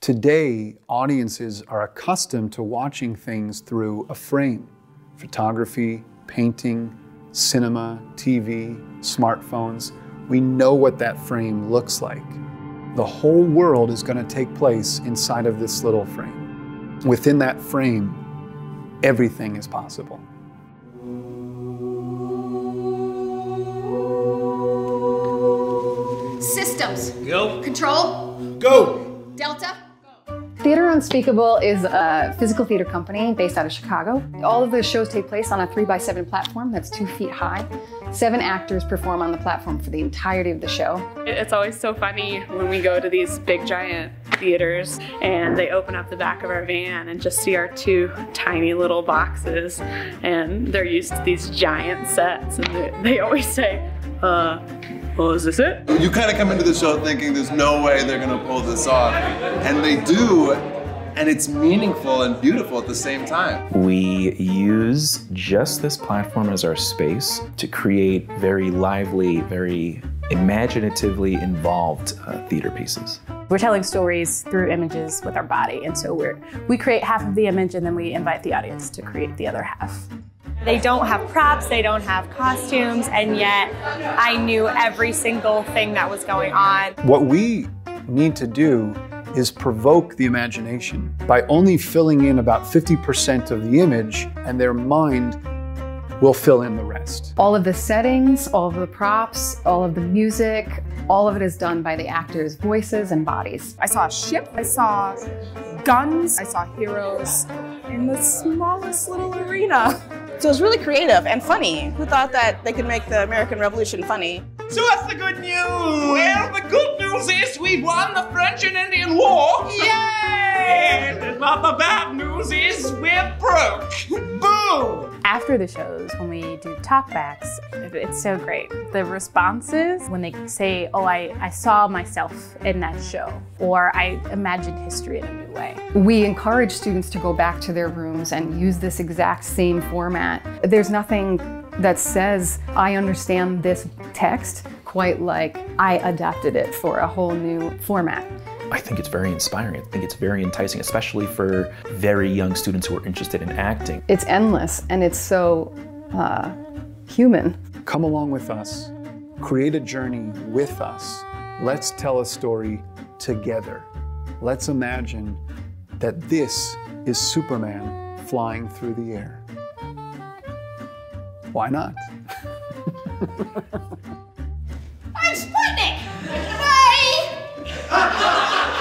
Today, audiences are accustomed to watching things through a frame. Photography, painting, cinema, TV, smartphones. We know what that frame looks like. The whole world is going to take place inside of this little frame. Within that frame, everything is possible. Systems. Go. Control. Go. Delta. Theater Unspeakable is a physical theater company based out of Chicago. All of the shows take place on a 3x7 platform that's 2 feet high. 7 actors perform on the platform for the entirety of the show. It's always so funny when we go to these big giant theaters and they open up the back of our van and just see our 2 tiny little boxes, and they're used to these giant sets, and they always say, well, is this it? You kind of come into the show thinking there's no way they're gonna pull this off, and they do, and it's meaningful and beautiful at the same time. We use just this platform as our space to create very lively, very imaginatively involved theater pieces. We're telling stories through images with our body, and so we create half of the image and then we invite the audience to create the other half. They don't have props, they don't have costumes, and yet I knew every single thing that was going on. What we need to do is provoke the imagination by only filling in about 50% of the image, and their mind will fill in the rest. All of the settings, all of the props, all of the music, all of it is done by the actors' voices and bodies. I saw a ship, I saw guns, I saw heroes in the smallest little arena. So it was really creative and funny. Who thought that they could make the American Revolution funny? So what's the good news? Well, the good news is we've won the French and Indian War. Yay! But the bad news is we're broke. Boom! After the shows, when we do talkbacks, it's so great. The responses, when they say, oh, I saw myself in that show, or I imagined history in a new way. We encourage students to go back to their rooms and use this exact same format. There's nothing that says, I understand this text quite like I adapted it for a whole new format. I think it's very inspiring. I think it's very enticing, especially for very young students who are interested in acting. It's endless and it's so human. Come along with us. Create a journey with us. Let's tell a story together. Let's imagine that this is Superman flying through the air. Why not? I'm Sputnik! Bye!